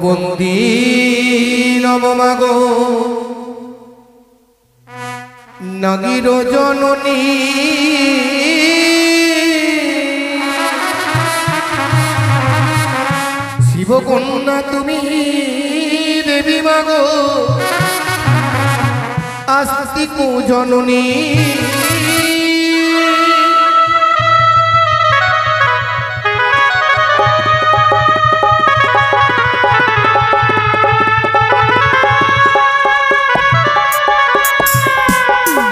বন্দী নবমাগো নাগির জননী শিবকন্যা তুমি দেবী মাগো আস্তিক জননী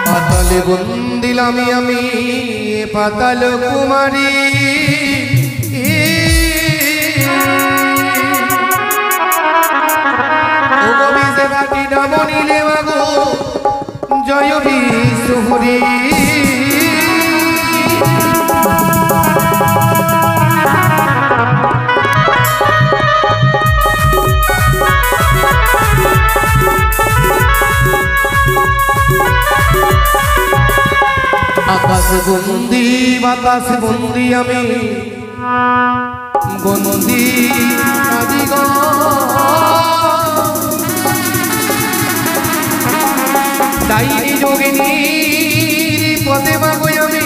পাতালে বন্দিলাম আমি পাতাল কুমারী মনিলে মাগো জয় বিষ্ণু হরি আকাশ বন্দি বাতাস বন্দি আমি বন্দি আদিগ ডাইনি যোগিনী পদে মাগো আমি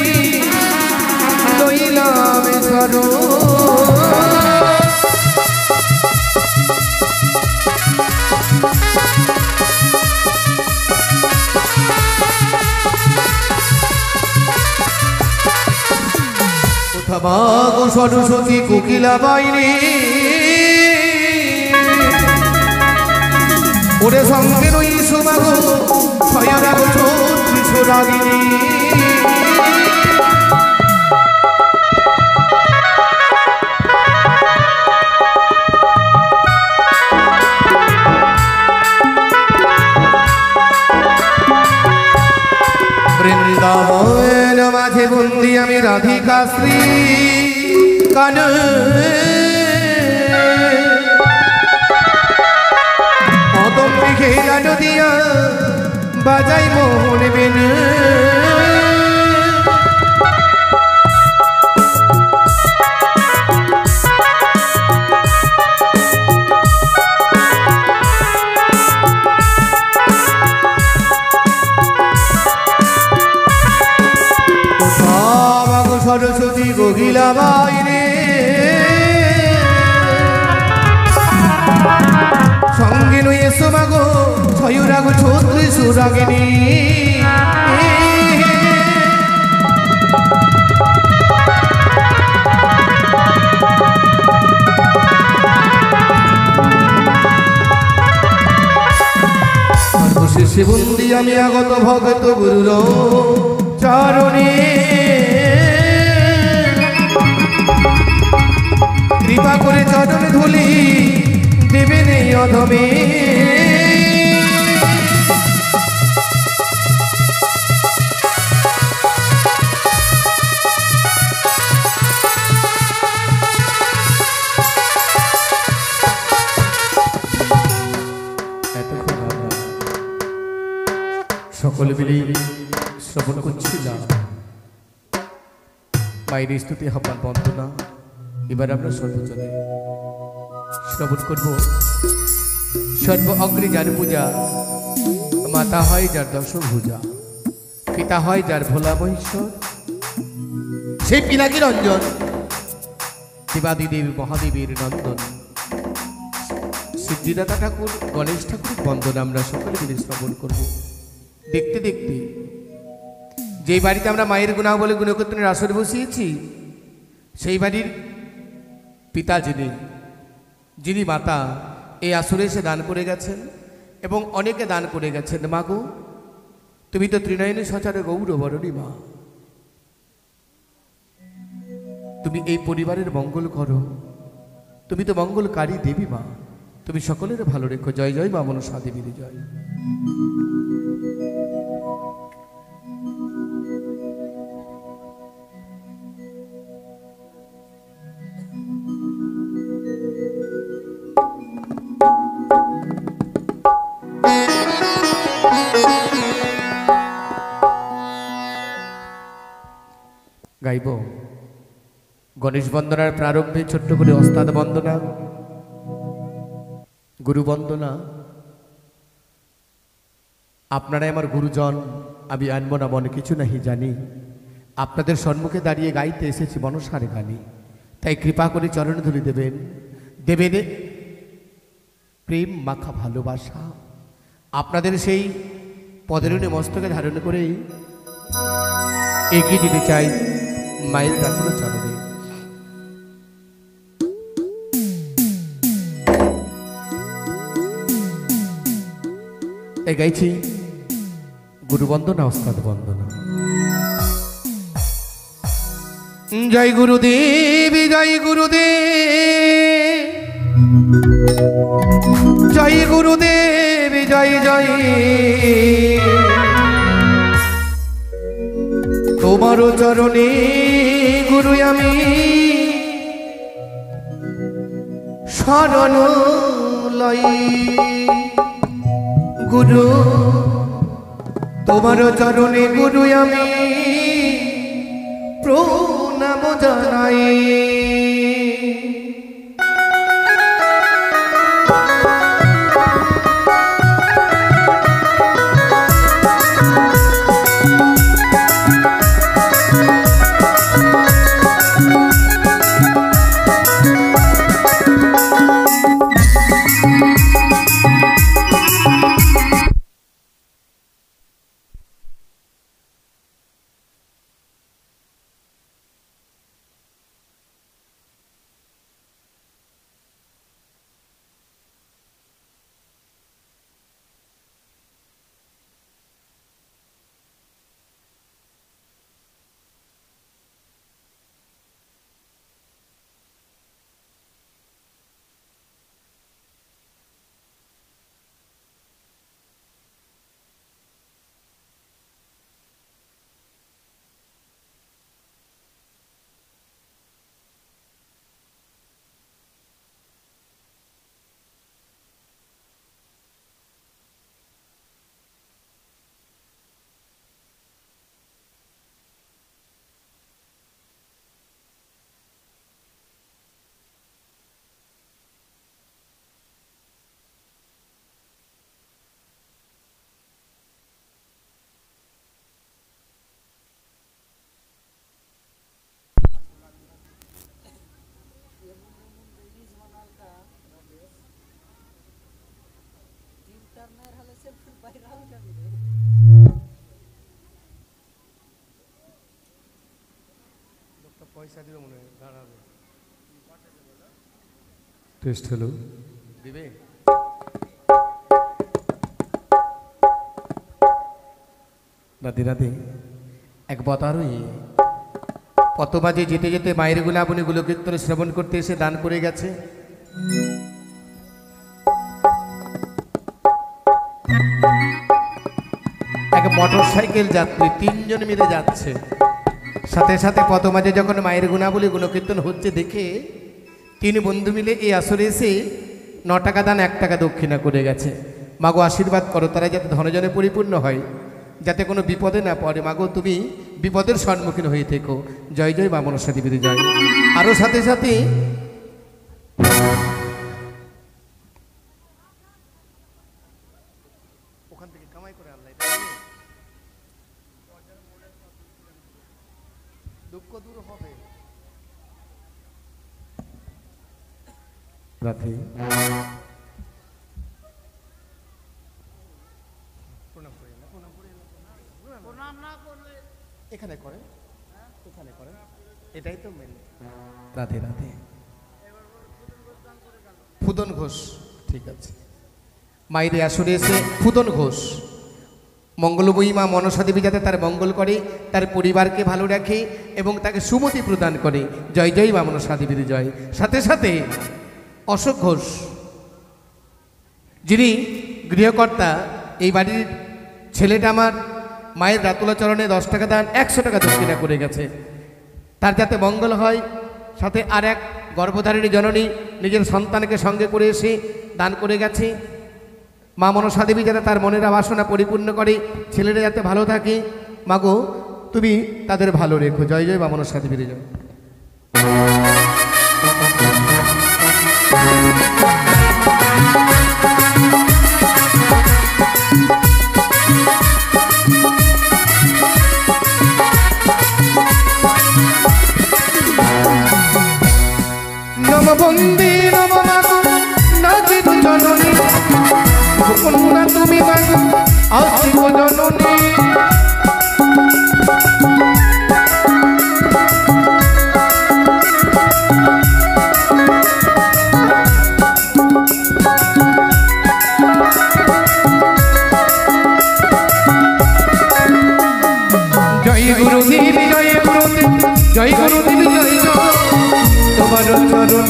লইলাম শরণ কোথা মাগো সরস্বতী কোকিলা বাইনি ওরে সঙ্গে রইছো মাগো ছয়রাগ ছোট্রিশরাগিনী বৃন্দাবন মাঝে বন্দি আমি রাধিকা শ্রী কান অদম্পি ঘেরা নদিয়া বাজাই মোহন বেন সরস্বতী গহিলা বাইরে সঙ্গে নই এসো মাগো ছয়রাগ ছোট্রিশরাগিনী সর্বশেষে বন্দি আমি আগত ভগত গুরুর চরণে কৃপা করে চরণ ধুলি দেবে নেই অধমে সকলে মিলে শ্রবণ করছিলাম মায়ের স্তুতি আহ্বান বন্দনা। এবার আমরা সর্বজনে শ্রবণ করব সর্ব অগ্রে যার পূজা, মাতা হয় যার দশভুজা, পিতা হয় যার ভোলা মহেশ্বর, সেই পিনাকি রঞ্জন দেবাদিদেব মহাদেবের নন্দন সিদ্ধিদাতা ঠাকুর গণেশ ঠাকুর বন্দনা আমরা সকলে মিলে শ্রবণ করব। দেখতে দেখতে যেই বাড়িতে আমরা মায়ের গুণা বলে গুণকীর্তনের আসরে বসিয়েছি সেই বাড়ির পিতা যিনি মাতা এই আসরে এসে দান করে গেছেন এবং অনেকে দান করে গেছেন। মাগো তুমি তো ত্রিনয়নী সচারে গৌর বরণী মা, তুমি এই পরিবারের মঙ্গল করো, তুমি তো মঙ্গলকারী দেবী মা, তুমি সকলের ভালো রেখো। জয় জয় মা মনসা দেবীর জয়। গাইব গণেশ বন্দনার প্রারম্ভে ছোট্ট করে ওস্তাদ বন্দনা। গুরুবন্দনা, আপনারাই আমার গুরুজন, আমি আনব না মনে কিছু নাহি জানি। আপনাদের সম্মুখে দাঁড়িয়ে গাইতে এসেছি মনসারে গানি, তাই কৃপা করে চরণ ধুলি দেবেন। দেবেন প্রেম মাখা ভালোবাসা, আপনাদের সেই পদেরণী মস্তকে ধারণ করে এগিয়ে দিতে চাই মায়ের রাখলো চরণে। তাই গাইছি গুরুবন্দনা, ওস্তাদ বন্দনা। জয় গুরুদেব, জয় গুরুদেব, জয় গুরুদেব, জয় জয়। তোমার চরণে গুরু আমি শরণ লই। গুরু তোমার চরণে গুরু আমি প্রণাম জানাই। পয়সা দিবে মনে হয়, দাঁড়াবে টেস্ট হলো দিবে। রাধে রাধে। এক বতারই পতবাজে যেতে যেতে মায়ের গুলাবনী গুলোকীর্তন শ্রবণ করতে এসে দান করে গেছে। এক মোটর সাইকেল যাত্রী, তিনজন মিলে যাচ্ছে। সাথে সাথে পথমাঝে যখন মায়ের গুণাবলী গুণকীর্তন হচ্ছে দেখে তিনি বন্ধু মিলে এই আসরে এসে 9 টাকা দান 1 টাকা দক্ষিণা করে গেছে। মাগো আশীর্বাদ করো তারা যাতে ধনজনে পরিপূর্ণ হয়, যাতে কোনো বিপদে না পড়ে। মাগো তুমি বিপদের সম্মুখীন হয়ে থেকো। জয় জয় মা মনসা দেবীর জয়। আরও সাথে সাথে ওখান থেকে কামাই করে আল্লাহ দুঃখ দূর হবে। রাধে। এখানে করে, এখানে করে, এটাই তো মেন। রাধে রাধে। ফুদন ঘোষ, ঠিক আছে। মায়ের আসরে এসে ফুদন ঘোষ মঙ্গলময়ী মা মনসা দেবী যাতে তার মঙ্গল করে, তার পরিবারকে ভালো রাখে এবং তাকে সুমতি প্রদান করে। জয় জয় মা মনসা দেবীর জয়। সাথে সাথে অশোক ঘোষ, যিনি গৃহকর্তা, এই বাড়ির ছেলেটা আমার মায়ের রাতুলা চরণে 10 টাকা দান 100 টাকা দক্ষিণা করে গেছে। তার যাতে মঙ্গল হয়। সাথে আর এক গর্ভধারিণী জননী নিজের সন্তানকে সঙ্গে করে এসে দান করে গেছে। মা মনসা দেবী যাতে তার মনের বাসনা পরিপূর্ণ করে, ছেলেরা যাতে ভালো থাকে। মাগো তুমি তাদের ভালো রেখো। জয় জয় মা মনসা দেবীর জয়।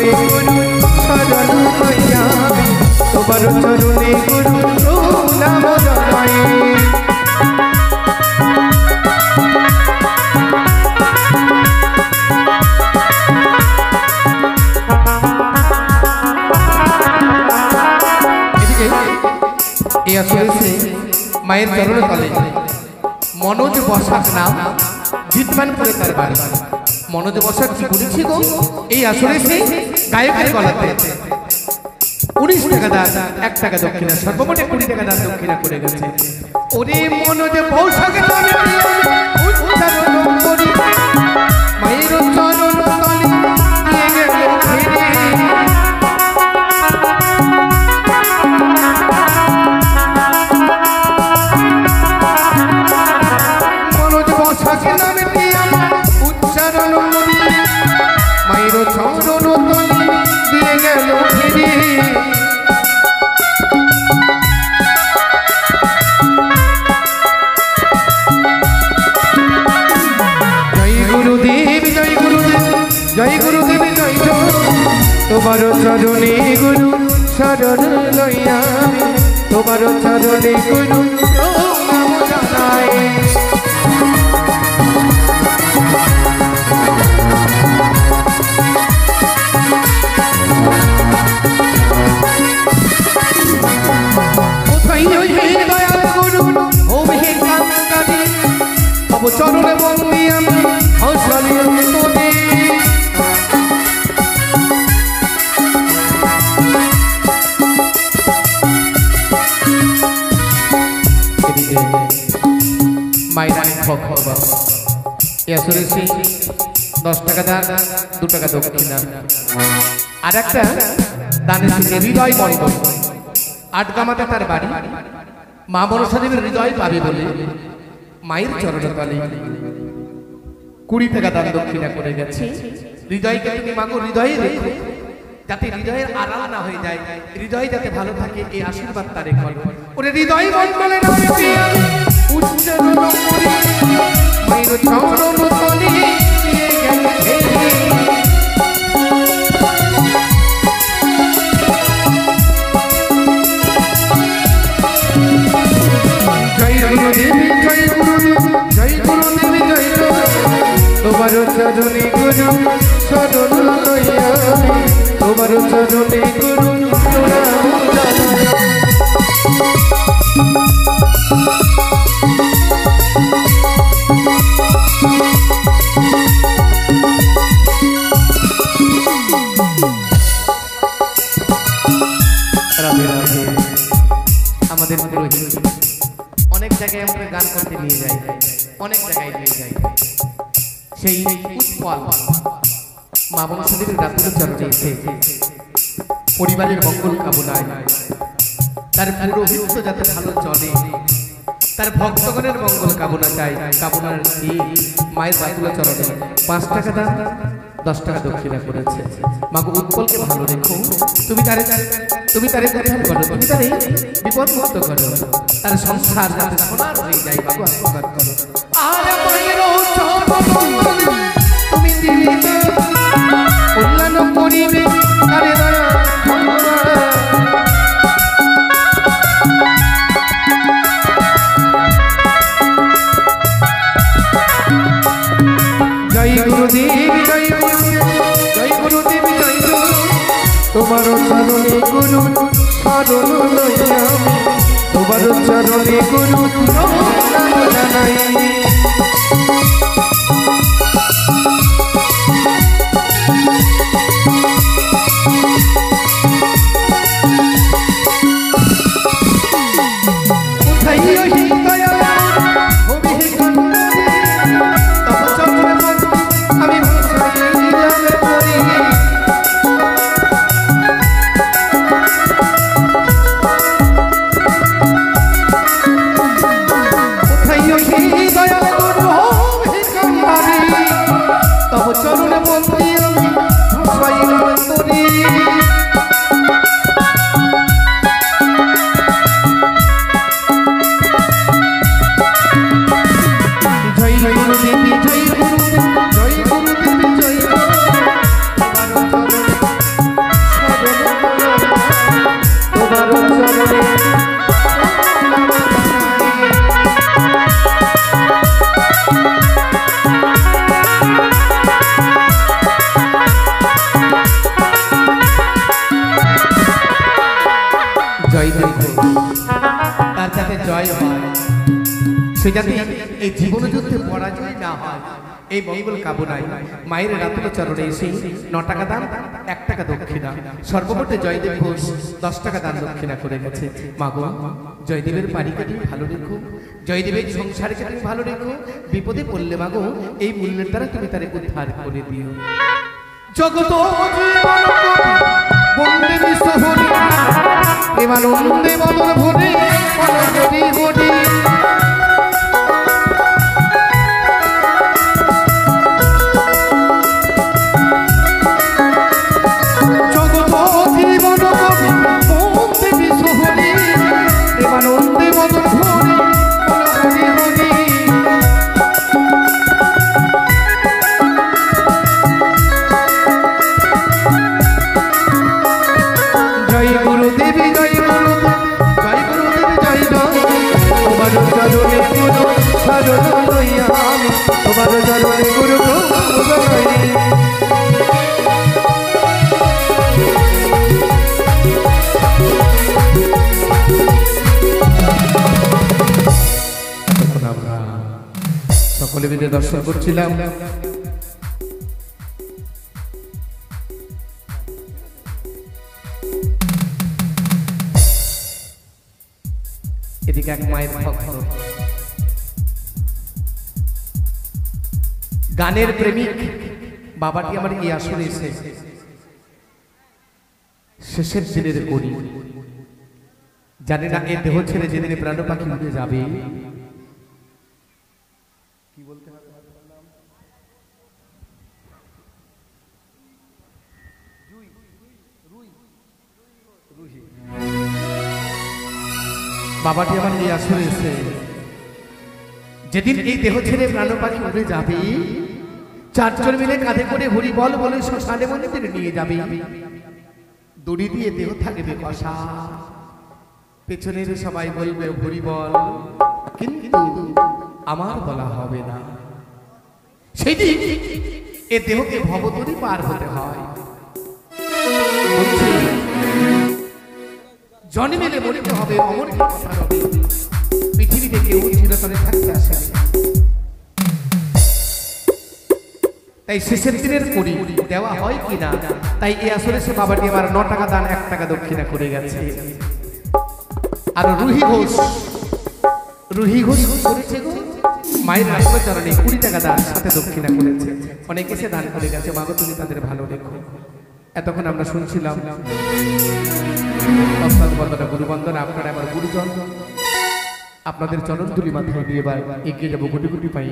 চরণে গুরু শরণ লইয়া তোমার চরণে গুরু প্রণাম জানাই মায়ের চরণ তলে মনোজ বসাক নাম জিতমানপুরে তার বাড়ি মনোজ বসাক কি করেছি গো এই আসরে সে গায়কের গলাতে 19 টাকা দান 1 টাকা দক্ষিণা সর্বমোট 20 টাকা দান দক্ষিণা করে গেছে ওরে মনোজ বসাক নামে উচ্চারণ করি মায়ের চরণ তলে দিয়ে গেল ফিরে উচ্চারণ মায়ের চরণ তলে দিয়ে গেল ফিরে জয় গুরুদেব জয় গুরুদেব জয় গুরুদেব জয় জয় তোমার চরণে গুরু শরণ লইয়া তোমার চরণে গুরু প্রণাম জানাই চরণে বন্দি আমি হসলিয়ে তোরে মাইরানি ভক্ত এসরে সে 10 টাকা দান 2 টাকা দক্ষিণা আর একটা দানের হৃদয় মণ্ডল আটগামাতে তার বাড়ি মা মনসা দেবীর হৃদয় পাবে বলে মায়ের চরণ তলে 20 টাকা দান দক্ষিণা করে গেছে হৃদয়কে তুমি মাগো হৃদয়ে রেখো যাতে হৃদয়ের আড়াল না হয়ে যায় হৃদয় যাতে ভালো থাকে এই আশীর্বাদ তারে করো ওরে হৃদয় মণ্ডলে নামে প্রিয়া উচ্চারণ করি মায়ের চরণ তলে দিয়ে গেছে তোমার চরণে গুরু শরণ লইয়া তোমার চরণে গুরু প্রণাম জানাই আমাদের অনেক জায়গায় আমরা গান করতে নিয়ে যাই অনেক জায়গায় নিয়ে যাই সেই উৎপল মা বংশদেবীর রাত্রি চরণে এসে পরিবারের মঙ্গল কামনায় তার পুরোহিত যাতে ভালো চলে তার ভক্তগণের মঙ্গল কামনা চাই কামনার মায়ের রাতুলা চরণে 5 টাকা দান 10 টাকা দক্ষিণা করেছে মাগো উৎপলকে ভালো রেখো তুমি তারে উদ্ধার করো তুমি তারে বিপদ মুক্ত করো তার সংসার যাতে সোনার হয়ে যায় বাবু আশীর্বাদ করো আর মায়ের চরণ তুমি দিলে কল্যাণ করিবে তারে দয়া জয় গুরুদেব জয় গুরুদেব জয় গুরুদেব জয় গুরু তোমার চরণে গুরু শরণ লইয়া তোমার চরণে গুরু প্রণাম জানাই হৃদয় জয়দেব তার যাতে জয় হয়, সে যাতে এই জীবন যুদ্ধে পরাজয় না হয়, এই মঙ্গল কামনায় মায়ের রাতুল চরণে এসে 9 টাকা দান 1 টাকা দক্ষিণা সর্বমোটে জয়দেব ঘোষ 10 টাকা দান দক্ষিণা করে গেছে। মাগো জয়দেবের বাড়িকে তুমি ভালো রেখো, জয়দেবের সংসারকে তুমি ভালো রেখো, বিপদে পড়লে মাগো এই মূল্যের দ্বারা তুমি তারে উদ্ধার করে দিও। জগত জীবন বন্দে বিশ্বহরি প্রেমানন্দে বদন ভরে হরি হরি। সকলে মিলে দর্শন করছিলাম। এদিকে এক মায়ের ভক্ত, গানের প্রেমিক বাবাটি আমার এই আসরে এসে শেষের দিনের করি, জানি না এই দেহ ছেড়ে যেদিনে প্রাণ পাখি উড়ে যাবে, কি বলতে হবে বাবাটি আমার এই আসরে এসে যেদিন এই দেহ ছেড়ে প্রাণ পাখি উড়ে যাবে, 4 জন মিলে কাঁধে করে হরি বল বলে শ্মশানে মন্দিরে নিয়ে যাবে, দড়ি দিয়ে দেহ থাকবে কষা, পেছনের সবাই বলবে হরি বল, কিন্তু আমার বলা হবে না। সেদিন এ দেহকে ভবতরী পার হতে হয়, জন্মেলে মরিতে হবে, অমর কথা হবে, পৃথিবীতে কেউ চিরতরে থাকতে আসে। তাই শেষের দিনের করি দেওয়া হয় কিনা, তাই এই আসলে সে বাবাটি আবার 9 টাকা দান 1 টাকা দক্ষিণা করে গেছে। আর রুহি ঘোষ করেছে গো মায়ের রাষ্ট্রচরণে 20 টাকা দান সাথে দক্ষিণা করেছে। অনেকে সে দান করে গেছে, মাগো তুমি তাদের ভালো রেখো। এতক্ষণ আমরা শুনছিলাম বন্দনা গুরুবন্দনা, আপনারা আমার গুরুজন, আপনাদের চরণ ধুলি মাথায় দিয়ে এবার এগিয়ে যাবো গুটি গুটি পাই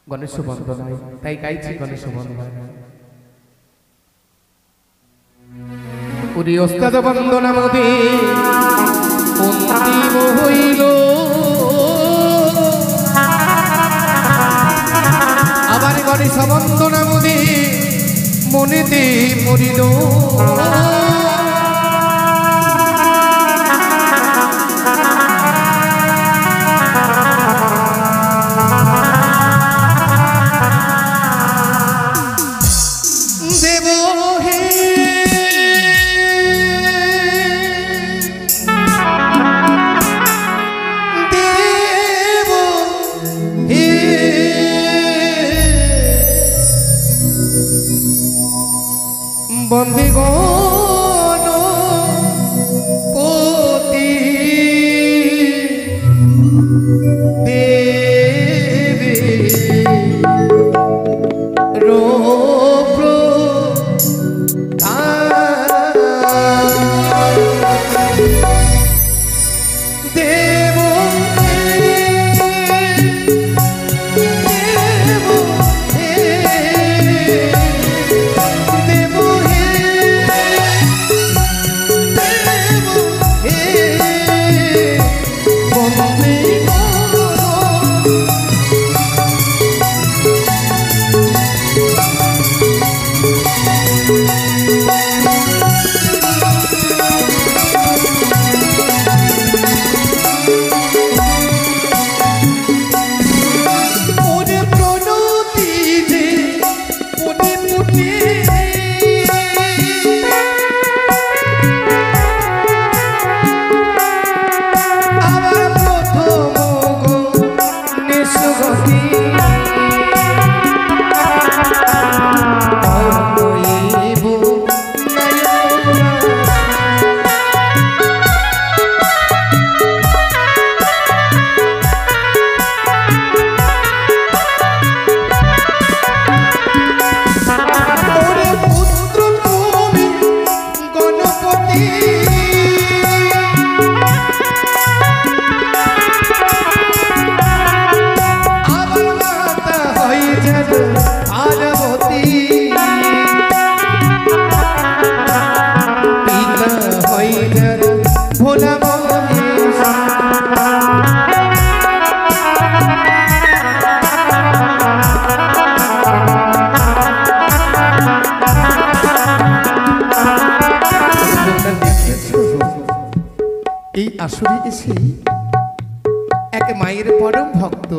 গণেশ বন্দনায়। তাই গাইছি গণেশ বন্দনায়। পুরী ওস্তাদ বন্দনা মোদে অন্তিম হইল, আবার গণেশ বন্দনা মোদে মনেতে মরিল, বন্দে গো এই আসরে এসে এক মায়ের পরম ভক্ত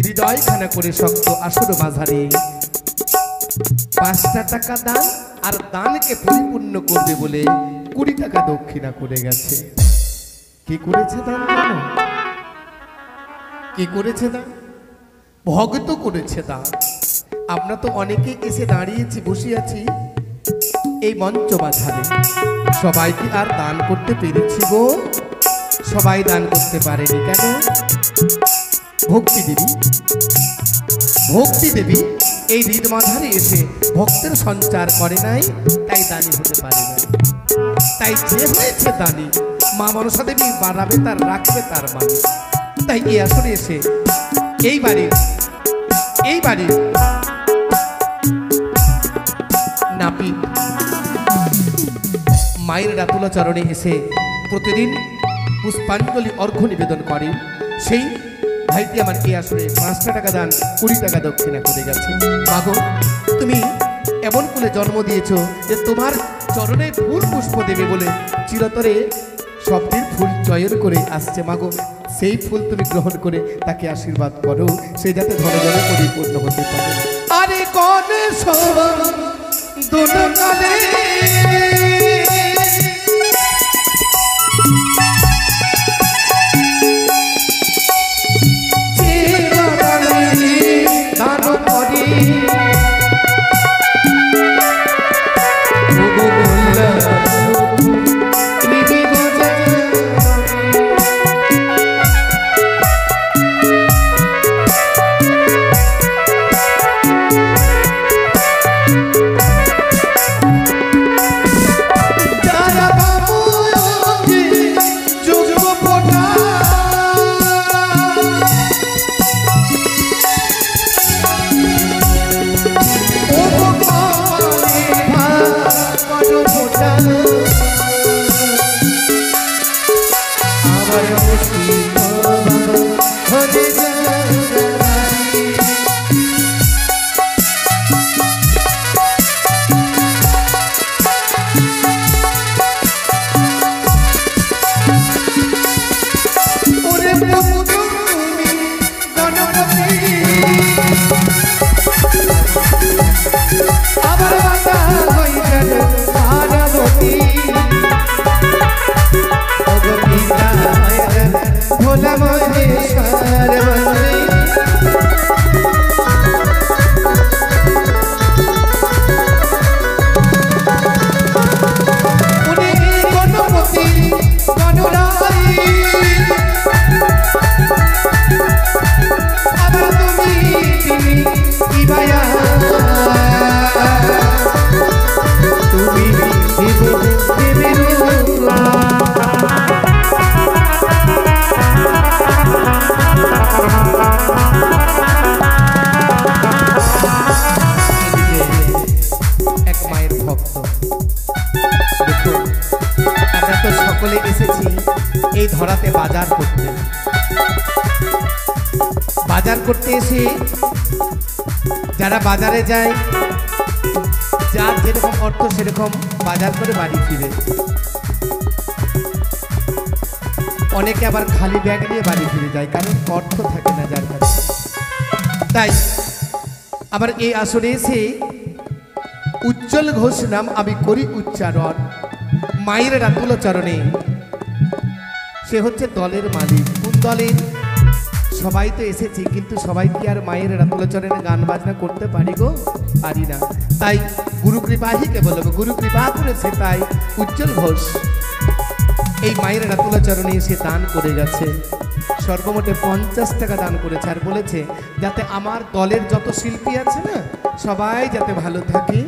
হৃদয়খানা করে শক্ত আসর মাঝারে 5টা টাকা দান আর দানকে পরিপূর্ণ করবে বলে 20 টাকা দক্ষিণা করে গেছে। কি করেছে দান? জানো কি করেছে দান? ভক্ত করেছে দান। আমরা তো অনেকে এসে দাঁড়িয়েছি, বসে আছি এই মঞ্চ মাঝারে, সবাই কি আর দান করতে পেরেছি গো? সবাই দান করতে পারেনি কেন? ভক্তি দেবী এই হৃদ মাঝারে এসে ভক্তের সঞ্চার করে নাই, তাই দানি হতে পারে না। তাই যে হয়েছে দানি, মা মনসা দেবী বাড়াবে তার, রাখবে তার মান। তাই এই আসরে এসে এই বাড়ির নাপিত মায়ের রাতুলা চরণে এসে প্রতিদিন পুষ্পাঞ্জলি অর্ঘ্য নিবেদন করে। সেই ভাইটি আমার এই আসরে 5টা টাকা দান 20 টাকা দক্ষিণা করে গেছে। মাগো, তুমি এমন করে জন্ম দিয়েছ যে তোমার চরণে ফুল পুষ্প দেবে বলে চিরতরে সবটির ফুল চয়ন করে আসছে। মাগো, সেই ফুল তুমি গ্রহণ করে তাকে আশীর্বাদ করো, সে যাতে ধরে ধরে পরিপূর্ণ হতে পারে। আরে কোন দুনকালে এই ধরাতে বাজার করতে এসে যারা বাজারে যায়, যার যেরকম অর্থ সেরকম বাজার করে বাড়ি ফিরে। অনেকে আবার খালি ব্যাগ নিয়ে বাড়ি ফিরে যায়, কারণ অর্থ থাকে না যার কাছে। তাই আবার এই আসরে এসে উজ্জ্বল ঘোষ নাম আমি করি উচ্চারণ। মায়ের রাতুলা চরণে, সে হচ্ছে দলের মালিক। কোন দলের? সবাই তো এসেছি, কিন্তু সবাই কি আর মায়ের রাতুলা চরণে গান বাজনা করতে পারি গো? পারি না। তাই গুরু কৃপাহিকে বলবো, গুরু কৃপা করেছে, তাই উজ্জ্বল ঘোষ এই মায়ের রাতুলা চরণে এসে দান করে গেছে। সর্বমোটে 50 টাকা দান করেছে, আর বলেছে যাতে আমার দলের যত শিল্পী আছে না, সবাই যাতে ভালো থাকে,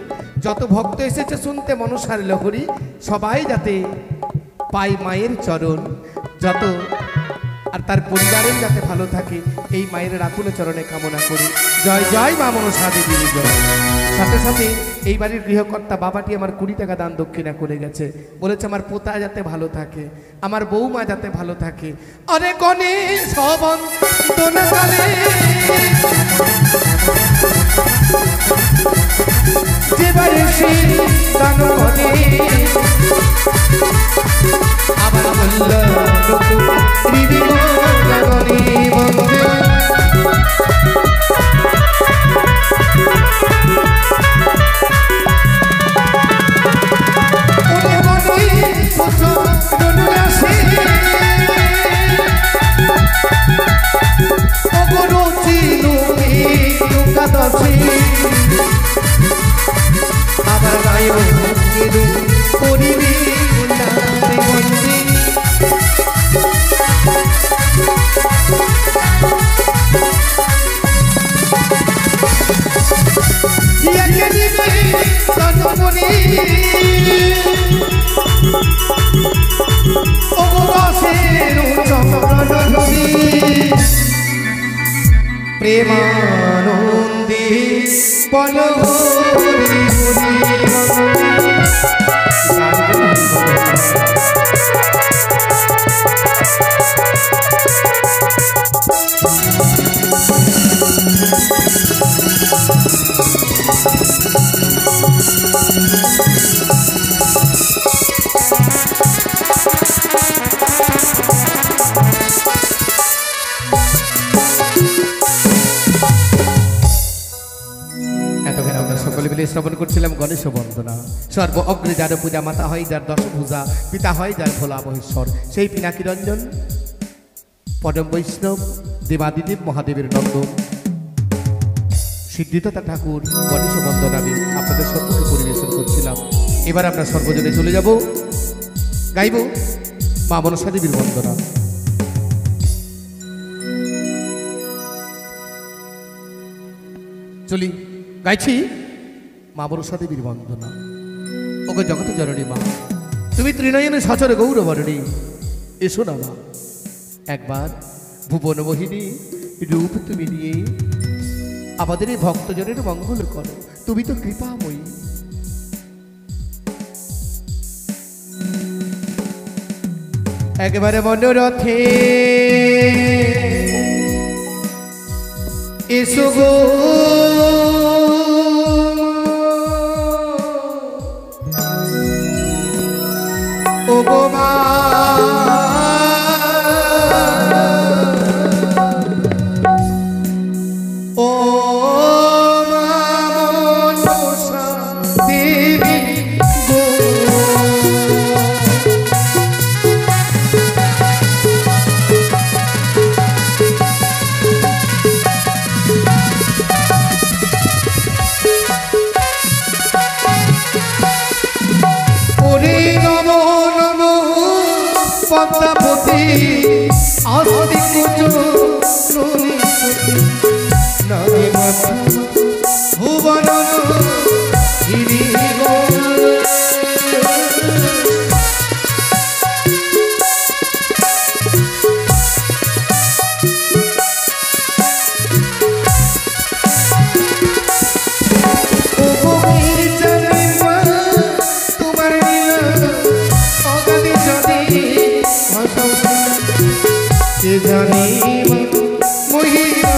যত ভক্ত এসেছে শুনতে মনসার লহরী, সবাই যাতে পাই মায়ের চরণ, যত আর তার পরিবারের যাতে ভালো থাকে, এই মায়ের রাতুলা চরণে কামনা করি। জয় জয় মা মনসা দেবীর জয়। সাথে সাথে এই বাড়ির গৃহকর্তা বাবাটি আমার 20 টাকা দান দক্ষিণা করে গেছে, বলেছে আমার পোতা যাতে ভালো থাকে, আমার বৌমা যাতে ভালো থাকে। অরে গণে সবন্তনকালে যেবারে সেই দান আবার বলল প্রেমানন্দে বল হরি শ্রবণ করছিলাম গণেশ বন্দনা। সর্ব অগ্রে যার পূজা, মাতা হয় যার দশভূজা, পিতা হয় যার ভোলা মহেশ্বর, সেই পিনাকি রঞ্জন পরম বৈষ্ণব দেবাদিদেব মহাদেবের নন্দন সিদ্ধিদাতা ঠাকুর গণেশ বন্দনা আমি আপনাদের সম্মুখে পরিবেশন করছিলাম। এবার আমরা সর্বজনে চলে যাব, গাইব মা মনসা দেবীর বন্দনা। চলি, গাইছি মা মনসা দেবীর বন্দনা। ওগো জগত জননী মা, তুমি ত্রিনয়নে সচর গৌরবর্ণী, এসো না মা একবার ভুবন মোহিনী রূপ তুমি নিয়ে আমাদের এই ভক্তজনের মঙ্গল করো, তুমি তো কৃপাময়ী। একবারে মনোরথে এসো গো ও গো মা, ও মা মনসা দেবী গো, পদ্মাবতী আস্তি কুচুরি নারী মাথা ভুবন গিরি গো, জানি মহিমা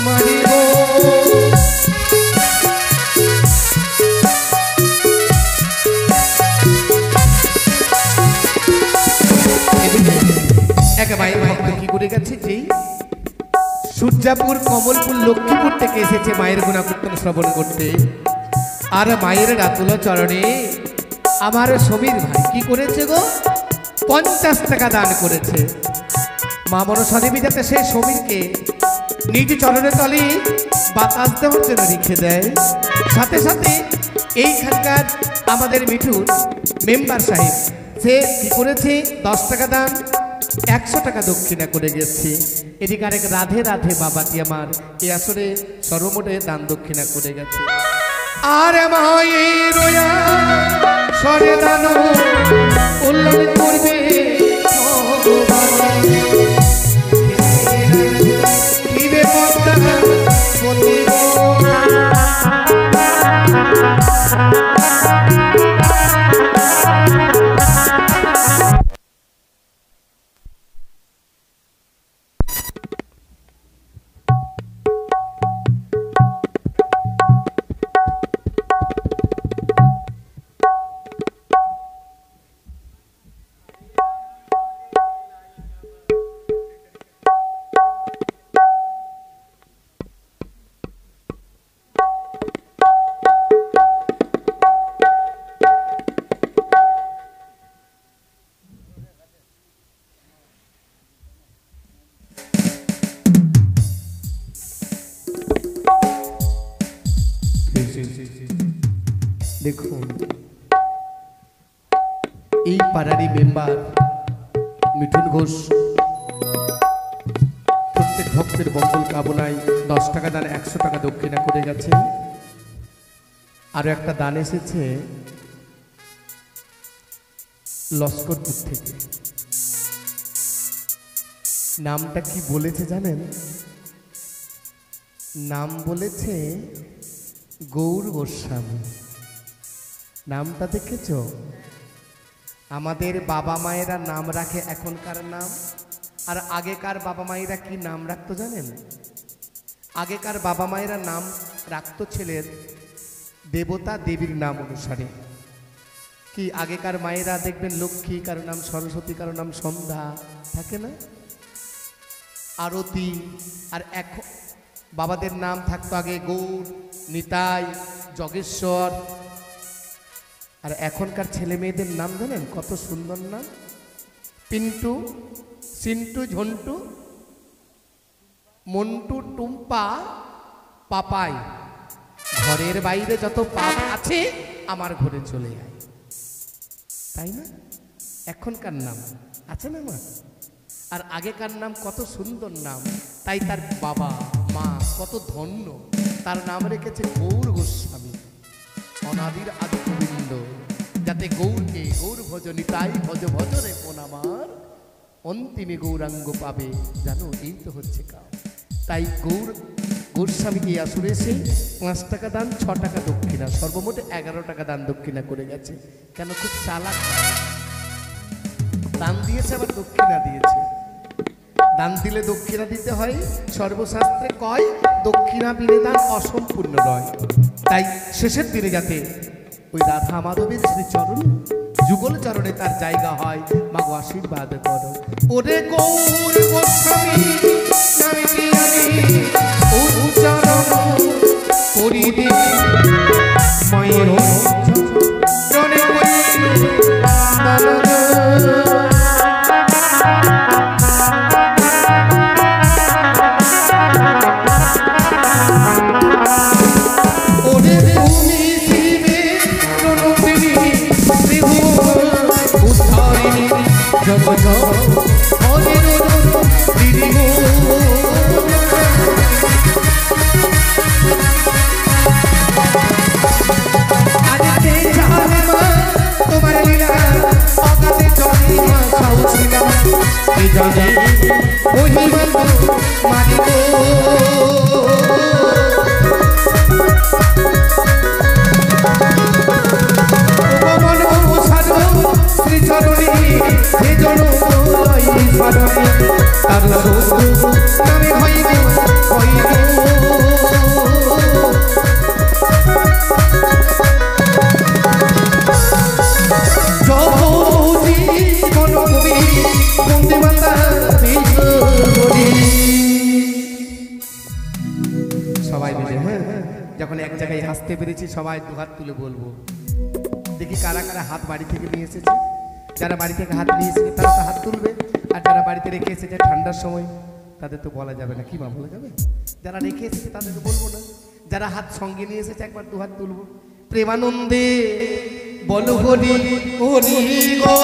মারিব। এক মায়ের ভক্ত কি করে গেছে, যে সূর্যাপুর, কমলপুর, লক্ষ্মীপুর থেকে এসেছে মায়ের গুণাকীর্তন শ্রবণ করতে। আর মায়ের রাতুল চরণে আমার সমীর ভাই কি করেছে গো, 50 টাকা দান করেছে। মা মনসা দেবী যাতে সেই সমীরকে নিজ চরণের তলে বাতাস দেওয়ার জন্য রেখে দেয়। সাথে সাথে এইখানকার আমাদের মিঠুর মেম্বার সাহেব সে কি করেছে, 10 টাকা দান, 100 টাকা দক্ষিণা করে গেছে। এদিকে আরেক রাধে রাধে বাবাটি আমার এ আসরে সর্বমোটে দান দক্ষিণা করে গেছে। আর মায়ের সরে দান উল্লাস করবে খিবে পদ্মা দেখুন, এই পাড়ারই মেম্বার মিঠুন ঘোষ প্রত্যেক ভক্তের মঙ্গল কামনায় 10 টাকা দান, 100 টাকা দক্ষিণা করে গেছে। আরো একটা দান এসেছে লস্করপুর থেকে। নামটা কি বলেছে জানেন? নাম বলেছে গৌর গোস্বামী। নামটা দেখেছ? আমাদের বাবা মায়েরা নাম রাখে এখনকার নাম, আর আগেকার বাবা মায়েরা কি নাম রাখতো জানেন? আগেকার বাবা মায়েরা নাম রাখতো ছেলের দেবতা দেবীর নাম অনুসারে। কি আগেকার মায়েরা দেখবেন লক্ষ্মী, কারো নাম সরস্বতী, কারো নাম সন্ধ্যা, থাকে না? আরতি। আর এখন বাবাদের নাম থাকতো আগে গৌর, নিতাই, জগেশ্বর। আর এখনকার ছেলে মেয়েদের নাম জানেন কত সুন্দর নাম? পিন্টু, সিন্টু, ঝন্টু, মন্টু, টুম্পা, পাপাই। ঘরের বাইরে যত পাপ আছে আমার ঘরে চলে আয়, তাই না? এখনকার নাম আছে না মা? আর আগেকার নাম কত সুন্দর নাম। তাই তার বাবা মা কত ধন্য, তার নাম রেখেছে গৌর গোস্বামী, অনাদির আদি গোবিন্দ। যাতে গৌরকে গৌর ভজনী তাই ভজ ভজরে কোন আমার অন্তিমে গৌরাঙ্গ পাবে, জানো এই তো হচ্ছে কাম। তাই গৌর গোস্বামীকে আসরে এসে 5 টাকা দান, 6 টাকা দক্ষিণা, সর্বমোট 11 টাকা দান দক্ষিণা করে গেছে। কেন? খুব চালাক। দান দিয়েছে আবার দক্ষিণা দিয়েছে। দান দিলে দক্ষিণা দিতে হয়, সর্বশাস্ত্রে কয় দক্ষিণা বিনে দান অসম্পূর্ণ নয়। তাই শেষের দিনে যাতে ওই রাধা মাধবের শ্রী চরণ যুগল চরণে তার জায়গা হয়, মাগো আশীর্বাদ করো। ওরে গৌর গোস্বামী নামেতে আমি উচ্চারণ করি দে মায়ের চরণে যখন এক জায়গায় হাসতে পেরেছি সবাই দুহাত তুলে বলবো। দেখি কারা কারা হাত বাড়ি থেকে নিয়ে এসেছে। যারা বাড়ি থেকে হাত নিয়ে এসেছে তারা তো হাত তুলবে, আর যারা বাড়িতে রেখে এসেছে ঠান্ডার সময় তাদের তো বলা যাবে না। কি মা বলা যাবে? যারা রেখে এসেছে তাদেরকে বলবো না। যারা হাত সঙ্গে নিয়ে এসেছে একবার দুহাত তুলবো। প্রেমানন্দে বলো হরি হরি গো।